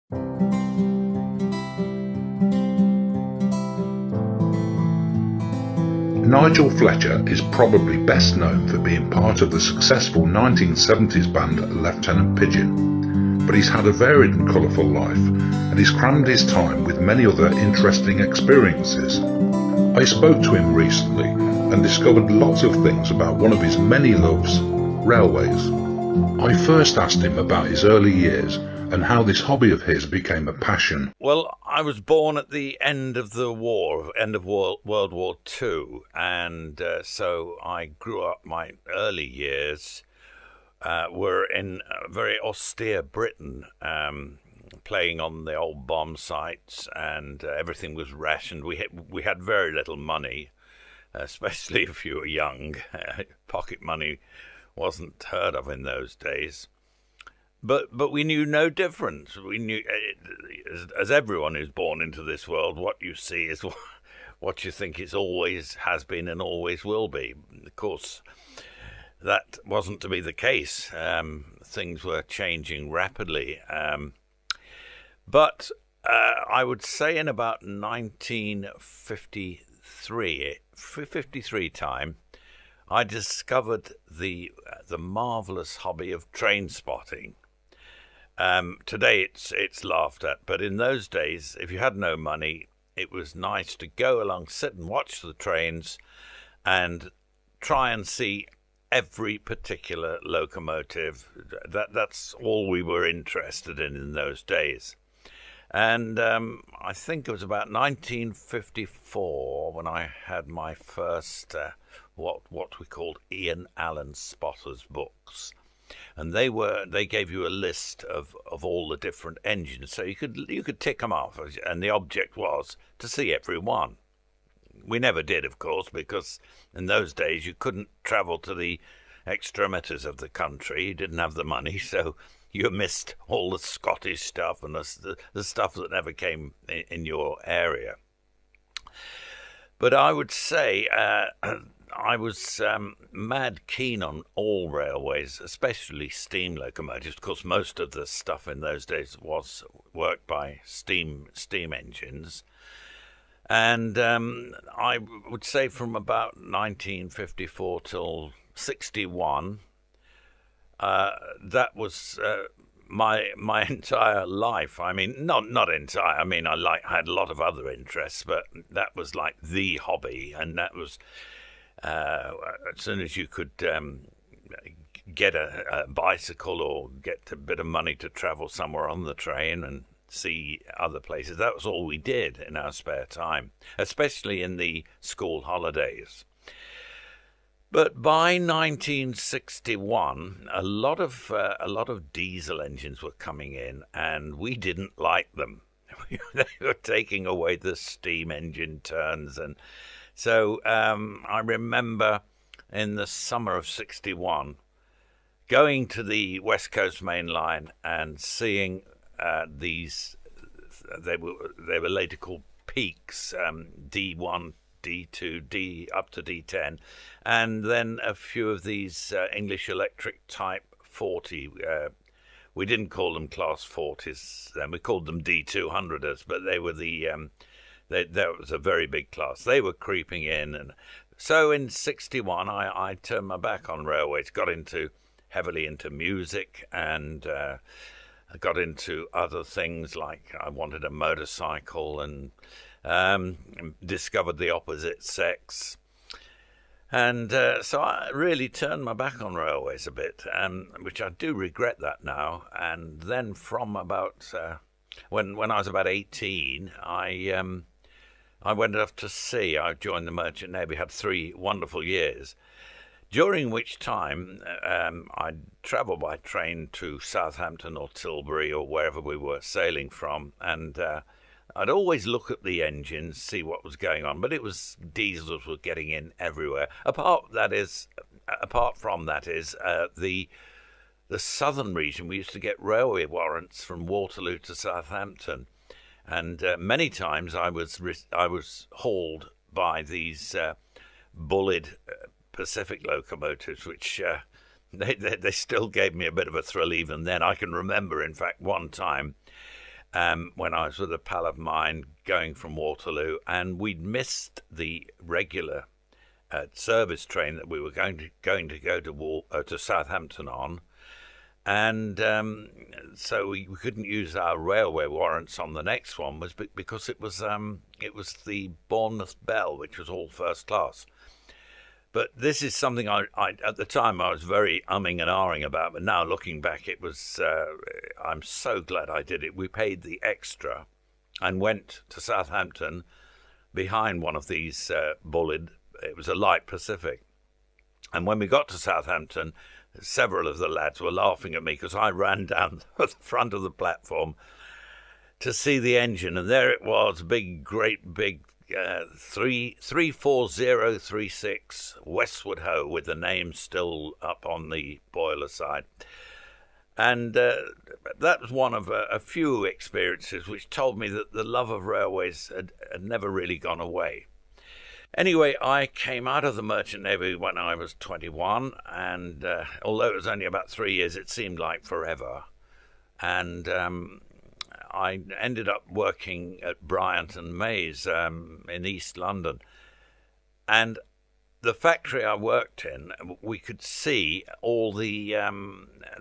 Nigel Fletcher is probably best known for being part of the successful 1970s band Lieutenant Pigeon, but he's had a varied and colourful life, and he's crammed his time with many other interesting experiences. I spoke to him recently and discovered lots of things about one of his many loves, railways. I first asked him about his early years and how this hobby of his became a passion. Well, I was born at the end of the war, end of World War II, and so I grew up. My early years were in very austere Britain, playing on the old bomb sites, and everything was rationed. We had very little money, especially if you were young. Pocket money wasn't heard of in those days. But we knew no difference. We knew, as everyone who's born into this world, what you see is what you think it always has been and always will be. Of course, that wasn't to be the case. Things were changing rapidly. But I would say in about 1953 time, I discovered the marvellous hobby of train spotting. Today it's laughed at, but in those days, if you had no money, it was nice to go along, sit and watch the trains and try and see every particular locomotive. That's all we were interested in those days. And I think it was about 1954 when I had my first what we called Ian Allen Spotter's books. And they gave you a list of all the different engines, so you could tick them off, and the object was to see every one. We never did, of course, because in those days you couldn't travel to the extremities of the country. You didn't have the money, so you missed all the Scottish stuff and the stuff that never came in your area. But I would say I was mad keen on all railways, especially steam locomotives. Of course, most of the stuff in those days was worked by steam engines. And I would say from about 1954 till 61, that was my entire life. I mean, not entire. I mean, I had a lot of other interests, but that was like the hobby, and that was. As soon as you could get a bicycle or get a bit of money to travel somewhere on the train and see other places, that was all we did in our spare time, especially in the school holidays. But by 1961, a lot of diesel engines were coming in, and we didn't like them. They were taking away the steam engine turns, and so I remember in the summer of 61 going to the West Coast Main Line and seeing these. They were later called peaks, D1, D2, D up to D10, and then a few of these English Electric Type 40. We didn't call them Class 40s, and we called them D200ers, but they were the that was a very big class. They were creeping in, and so in 61 I turned my back on railways, got heavily into music, and I got into other things, like I wanted a motorcycle, and discovered the opposite sex, and so I really turned my back on railways a bit, which I do regret that now. And then from about when I was about 18, I went off to sea. I joined the Merchant Navy, had 3 wonderful years, during which time I'd travel by train to Southampton or Tilbury or wherever we were sailing from, and I'd always look at the engines, see what was going on, but it was diesels were getting in everywhere. Apart from that is the southern region. We used to get railway warrants from Waterloo to Southampton. And many times I was hauled by these bullied Pacific locomotives, which they still gave me a bit of a thrill even then. I can remember, in fact, one time when I was with a pal of mine going from Waterloo, and we'd missed the regular service train that we were going to go to Southampton on. And so we couldn't use our railway warrants on the next one, because it was the Bournemouth Bell, which was all first class. But this is something I at the time I was very umming and ahhing about, but now looking back, it was I'm so glad I did it. We paid the extra and went to Southampton behind one of these bullied. It was a light Pacific, and when we got to Southampton, several of the lads were laughing at me because I ran down the front of the platform to see the engine, and there it was, great big 34036 Westward Ho, with the name still up on the boiler side. And that was one of a few experiences which told me that the love of railways had never really gone away. Anyway, I came out of the Merchant Navy when I was 21, and although it was only about 3 years, it seemed like forever. And I ended up working at Bryant and Mays in East London. And the factory I worked in, we could see all the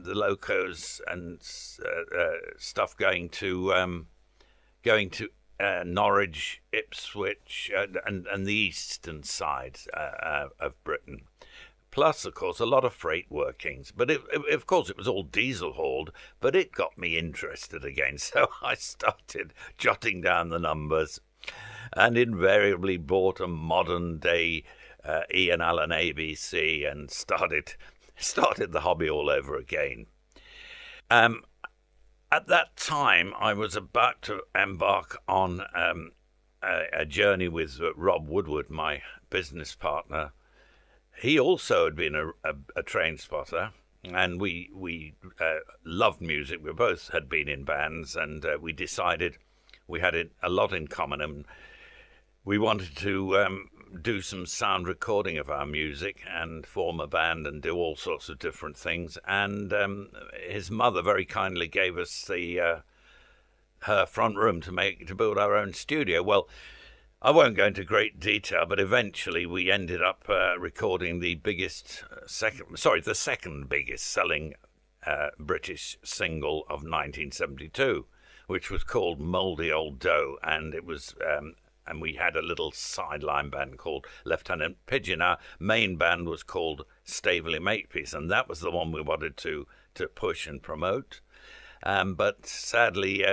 locos and stuff going to Norwich, Ipswich, and the eastern side of Britain. Plus, of course, a lot of freight workings. But of course, it was all diesel hauled, but it got me interested again. So I started jotting down the numbers and invariably bought a modern day Ian Allen ABC and started the hobby all over again. At that time, I was about to embark on a journey with Rob Woodward, my business partner. He also had been a train spotter, and we loved music. We both had been in bands, and we decided we had a lot in common, and we wanted to do some sound recording of our music and form a band and do all sorts of different things. And his mother very kindly gave us her front room to build our own studio. Well, I won't go into great detail, but eventually we ended up recording the second biggest selling British single of 1972, which was called Mouldy Old Dough, and it was and we had a little sideline band called Lieutenant Pigeon. Our main band was called Staveley Makepeace, and that was the one we wanted to push and promote. But sadly,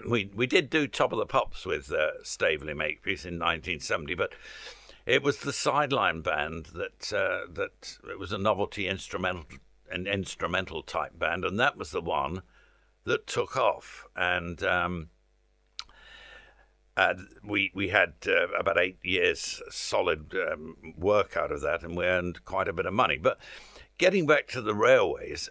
we did do Top of the Pops with Staveley Makepeace in 1970, but it was the sideline band that it was a novelty instrumental type band, and that was the one that took off. And we had about 8 years solid work out of that, and we earned quite a bit of money. But getting back to the railways,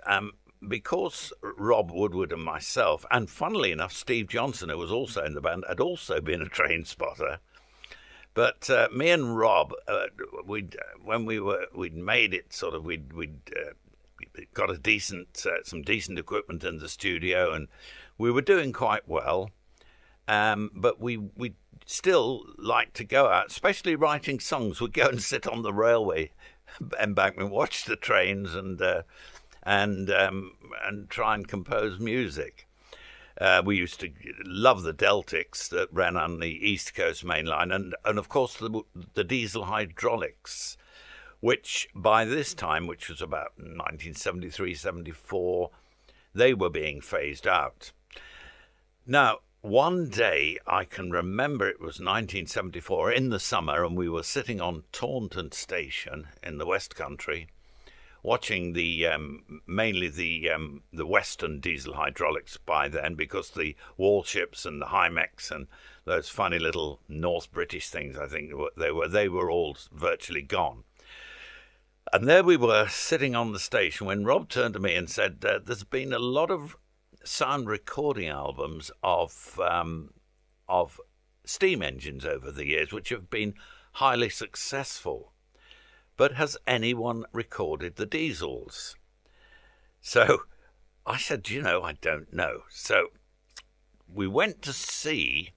because Rob Woodward and myself, and funnily enough, Steve Johnson, who was also in the band, had also been a train spotter. But me and Rob, we'd made it sort of, we'd got some decent equipment in the studio, and we were doing quite well. But we still liked to go out, especially writing songs. We'd go and sit on the railway embankment, watch the trains, and try and compose music. We used to love the Deltics that ran on the East Coast Main Line, and of course the diesel hydraulics, which by this time, which was about 1973-74, they were being phased out. Now, one day, I can remember it was 1974, in the summer, and we were sitting on Taunton Station in the West Country, watching mainly the Western diesel hydraulics by then, because the Wallships and the Hymex and those funny little North British things, I think they were all virtually gone. And there we were sitting on the station when Rob turned to me and said, "There's been a lot of sound recording albums of steam engines over the years, which have been highly successful. But has anyone recorded the diesels?" So I said, I don't know. So we went to see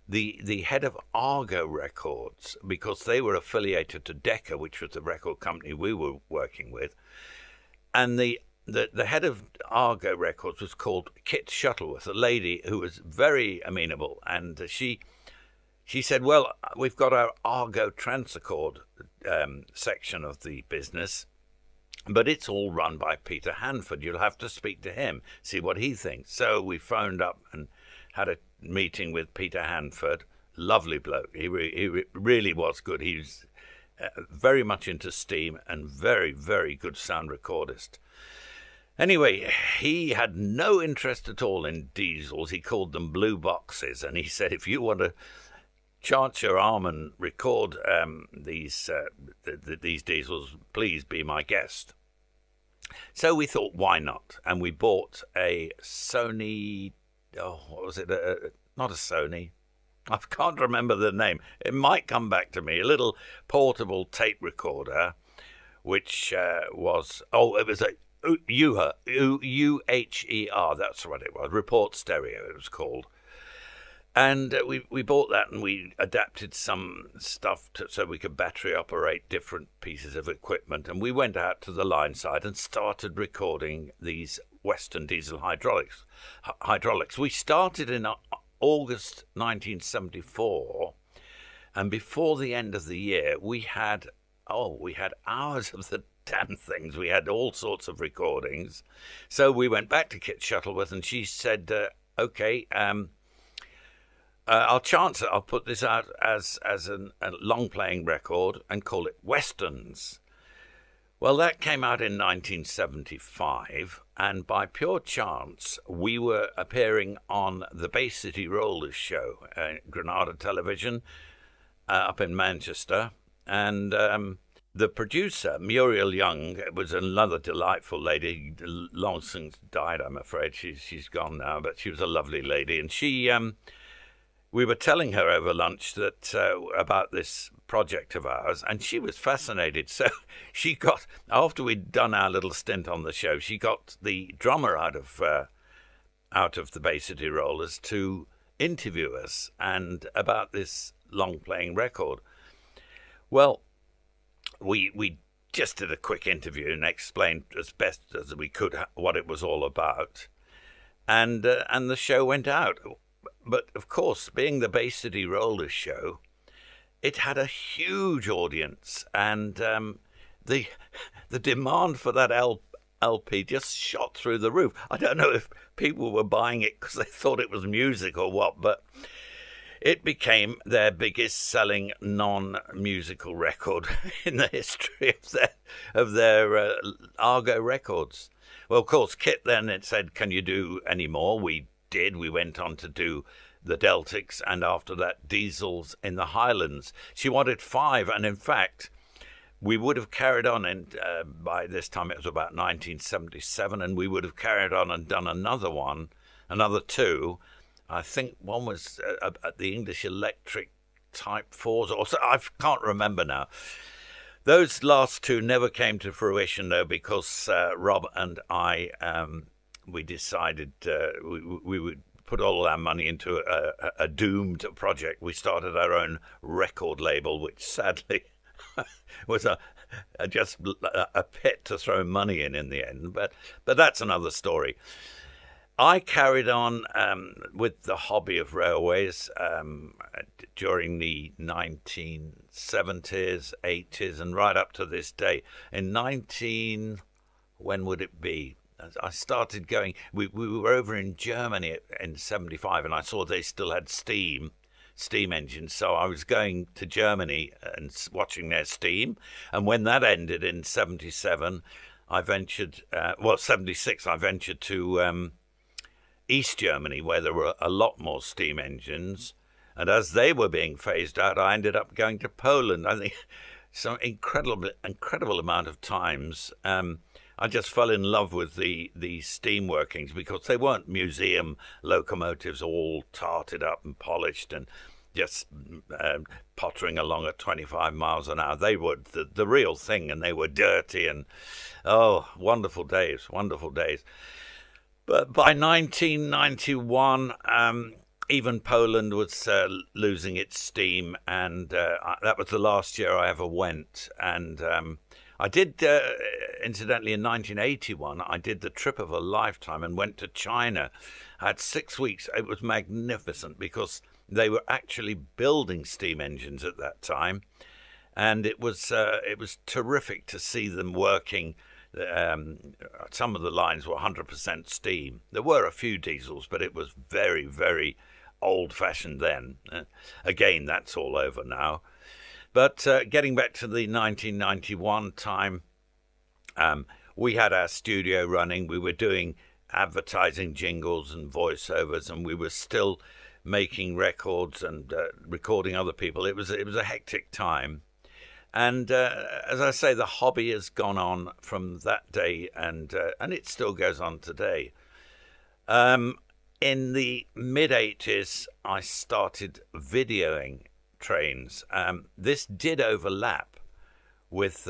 the head of Argo Records, because they were affiliated to Decca, which was the record company we were working with. And the head of Argo Records was called Kit Shuttleworth, a lady who was very amenable. And she said, well, we've got our Argo Transacord section of the business, but it's all run by Peter Hanford. You'll have to speak to him, see what he thinks. So we phoned up and had a meeting with Peter Hanford. Lovely bloke. He really was good. He was very much into steam and very, very good sound recordist. Anyway, he had no interest at all in diesels. He called them blue boxes, and he said, if you want to chance your arm and record these diesels, please be my guest. So we thought, why not? And we bought a Sony, what was it? Not a Sony. I can't remember the name. It might come back to me. A little portable tape recorder, which was, it was a UHER, that's what it was. Report Stereo, it was called. And we bought that, and we adapted some stuff so we could battery operate different pieces of equipment. And we went out to the line side and started recording these Western diesel hydraulics. We started in August 1974, and before the end of the year, we had hours of the damn things. We had all sorts of recordings. So we went back to Kit Shuttleworth, and she said, okay, I'll chance it. I'll put this out as a long-playing record and call it Westerns. Well, that came out in 1975, and by pure chance, we were appearing on the Bay City Rollers show, Granada Television, up in Manchester, and the producer, Muriel Young, was another delightful lady, long since died, I'm afraid. She's gone now, but she was a lovely lady, and she... we were telling her over lunch that about this project of ours, and she was fascinated. So she got, after we'd done our little stint on the show, she got the drummer out of the Bay City Rollers to interview us and about this long-playing record. Well, we just did a quick interview and explained as best as we could what it was all about, and the show went out. But, of course, being the Bay City Rollers show, it had a huge audience, and the demand for that LP just shot through the roof. I don't know if people were buying it because they thought it was music or what, but it became their biggest selling non-musical record in the history of their Argo records. Well, of course, Kit then it said, can you do any more? We did. We went on to do the Deltics, and after that diesels in the Highlands. She wanted 5, and in fact we would have carried on, and by this time it was about 1977, and we would have carried on and done another 2. I think one was at the English Electric Type 4s, or so, I can't remember now. Those last 2 never came to fruition, though, because Rob and I we decided we would put all our money into a doomed project. We started our own record label, which sadly was just a pit to throw money in the end. But that's another story. I carried on with the hobby of railways during the 1970s, 80s, and right up to this day. When would it be? I started going, we were over in Germany in 75, and I saw they still had steam engines. So I was going to Germany and watching their steam. And when that ended in 77, I ventured, 76, I ventured to East Germany, where there were a lot more steam engines. And as they were being phased out, I ended up going to Poland. I think some incredible amount of times. I just fell in love with the steam workings, because they weren't museum locomotives all tarted up and polished and just pottering along at 25 miles an hour. They were the real thing, and they were dirty, and wonderful days. But by 1991, even Poland was losing its steam, and that was the last year I ever went. And I did, incidentally, in 1981, I did the trip of a lifetime and went to China. I had 6 weeks. It was magnificent because they were actually building steam engines at that time, and it was terrific to see them working. Some of the lines were 100% steam. There were a few diesels, but it was very, very old-fashioned then. Again, that's all over now. But getting back to the 1991 time, we had our studio running. We were doing advertising jingles and voiceovers, and we were still making records and recording other people. It was a hectic time. And as I say, the hobby has gone on from that day, and it still goes on today. In the mid-'80s, I started videoing trains. This did overlap with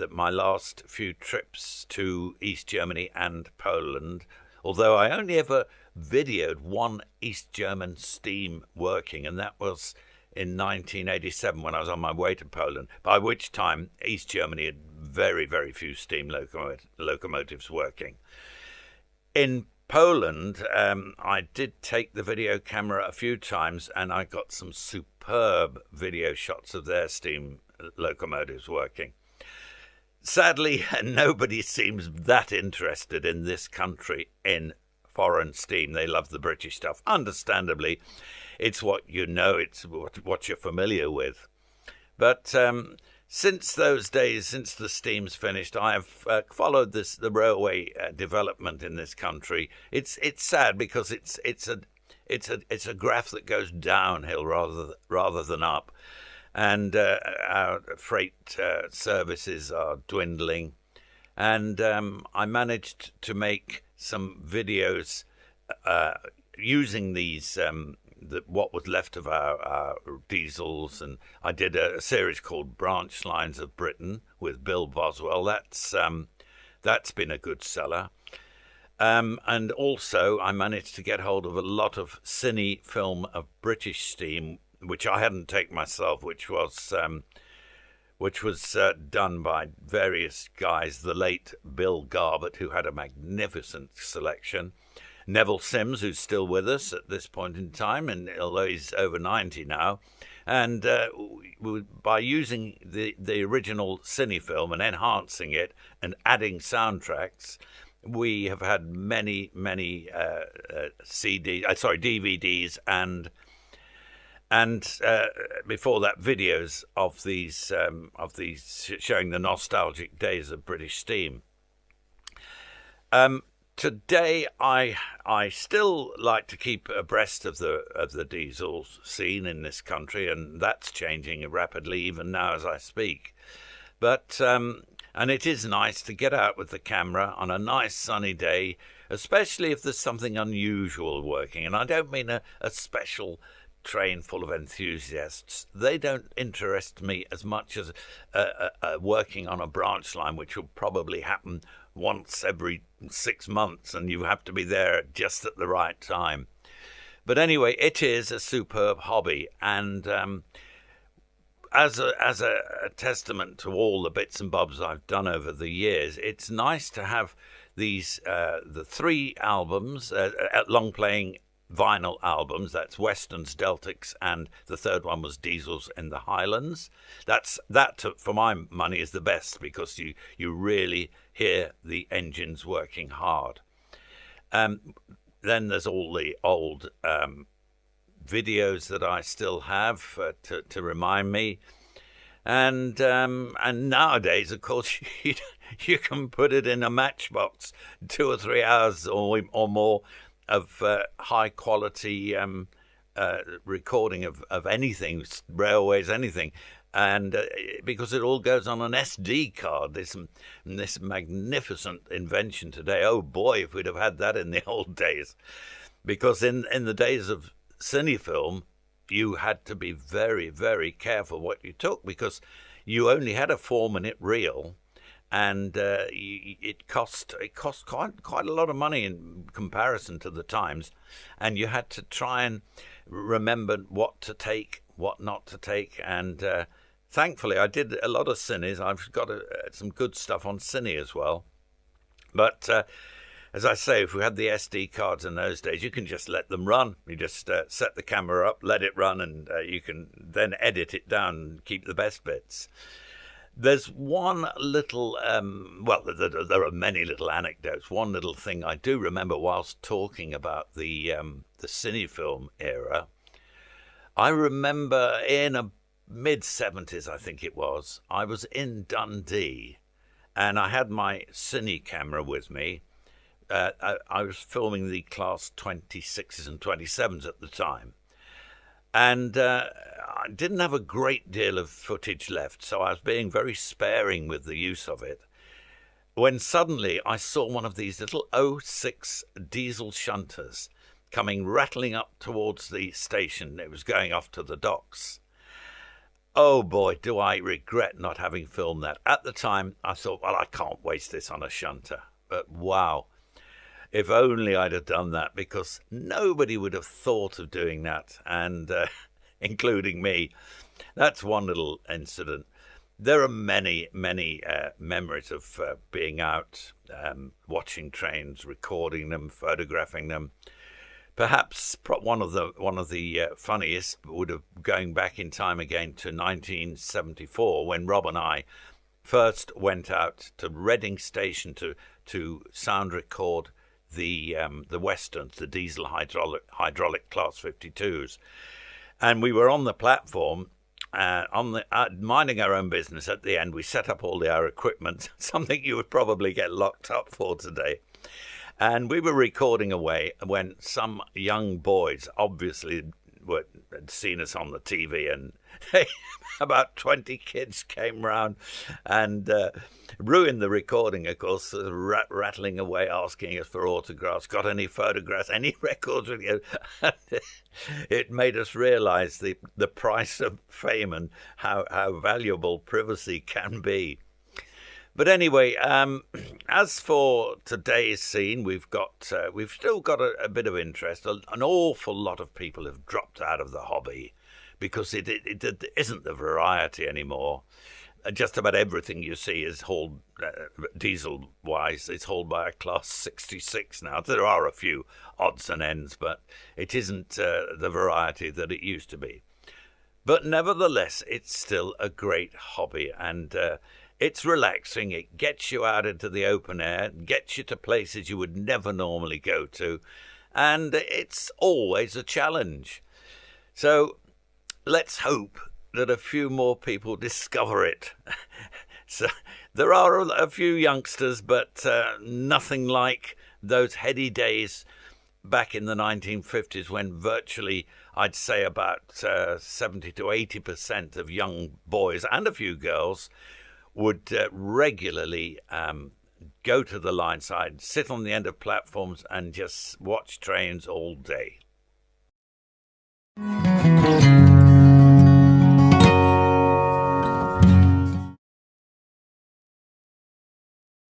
my last few trips to East Germany and Poland, although I only ever videoed one East German steam working, and that was in 1987 when I was on my way to Poland, by which time East Germany had very, very few steam locomotives working. In Poland, I did take the video camera a few times, and I got some superb video shots of their steam locomotives working. Sadly, nobody seems that interested in this country in foreign steam. They love the British stuff. Understandably, it's what you know, it's what you're familiar with. But since those days, since the steam's finished, I have followed the railway development in this country. It's sad because it's a graph that goes downhill rather than up, and our freight services are dwindling. And I managed to make some videos using these. What was left of our diesels, and I did a series called Branch Lines of Britain with Bill Boswell. That's been a good seller. And also I managed to get hold of a lot of cine film of British steam, which I hadn't taken myself, which was done by various guys, the late Bill Garbett, who had a magnificent selection. Neville Sims, who's still with us at this point in time, and although he's over 90 now, and by using the original cine film and enhancing it and adding soundtracks, we have had many DVDs and before that videos of these showing the nostalgic days of British steam. Today, I still like to keep abreast of the diesel scene in this country, and that's changing rapidly even now as I speak. But and it is nice to get out with the camera on a nice sunny day, especially if there's something unusual working. And I don't mean a special train full of enthusiasts. They don't interest me as much as working on a branch line, which will probably happen once every 6 months, and you have to be there just at the right time. But anyway, it is a superb hobby, and as a testament to all the bits and bobs I've done over the years, it's nice to have these the 3 albums, long-playing vinyl albums. That's Westerns, Deltics, and the third one was Diesels in the Highlands. That for my money is the best, because you really hear the engines working hard. Then there's all the old videos that I still have to remind me, and nowadays, of course, you can put it in a matchbox, 2 or 3 hours or more of high quality recording of anything, railways, anything, and because it all goes on an SD card. This magnificent invention today. Oh boy, if we'd have had that in the old days, because in the days of cinefilm, you had to be very, very careful what you took, because you only had a 4-minute reel, and it cost quite a lot of money in comparison to the times, and you had to try and remember what to take, what not to take, and thankfully I did a lot of cines. I've got some good stuff on cine as well, but as I say, if we had the SD cards in those days, you can just let them run. You just set the camera up, let it run, and you can then edit it down and keep the best bits. There's one little, there are many little anecdotes. One little thing I do remember whilst talking about the cinefilm era. I remember in a mid-70s, I think it was, I was in Dundee, and I had my cine camera with me. I was filming the Class 26s and 27s at the time. And I didn't have a great deal of footage left, so I was being very sparing with the use of it, when suddenly I saw one of these little 06 diesel shunters coming rattling up towards the station. It was going off to the docks. Oh boy, do I regret not having filmed that. At the time, I thought, well, I can't waste this on a shunter. But wow, if only I'd have done that, because nobody would have thought of doing that, and including me. That's one little incident. There are many memories of being out, watching trains, recording them, photographing them. Perhaps one of the funniest would have going back in time again to 1974, when Rob and I first went out to Reading Station to sound record the Westerns, the diesel hydraulic Class 52s, and we were on the platform, minding our own business. At the end, we set up all our equipment, something you would probably get locked up for today. And we were recording away when some young boys obviously had seen us on the TV, and about 20 kids came round and ruined the recording, of course, rattling away, asking us for autographs. Got any photographs, any records with you? It made us realise the price of fame and how valuable privacy can be. But anyway, as for today's scene, we've still got a bit of interest. An awful lot of people have dropped out of the hobby because it isn't the variety anymore. Just about everything you see is hauled, diesel-wise, it's hauled by a Class 66 now. There are a few odds and ends, but it isn't the variety that it used to be. But nevertheless, it's still a great hobby, and it's relaxing. It gets you out into the open air, gets you to places you would never normally go to, and it's always a challenge. So let's hope that a few more people discover it. So there are a few youngsters, but nothing like those heady days back in the 1950s, when virtually, I'd say about 70 to 80% of young boys and a few girls would regularly go to the line side, sit on the end of platforms and just watch trains all day.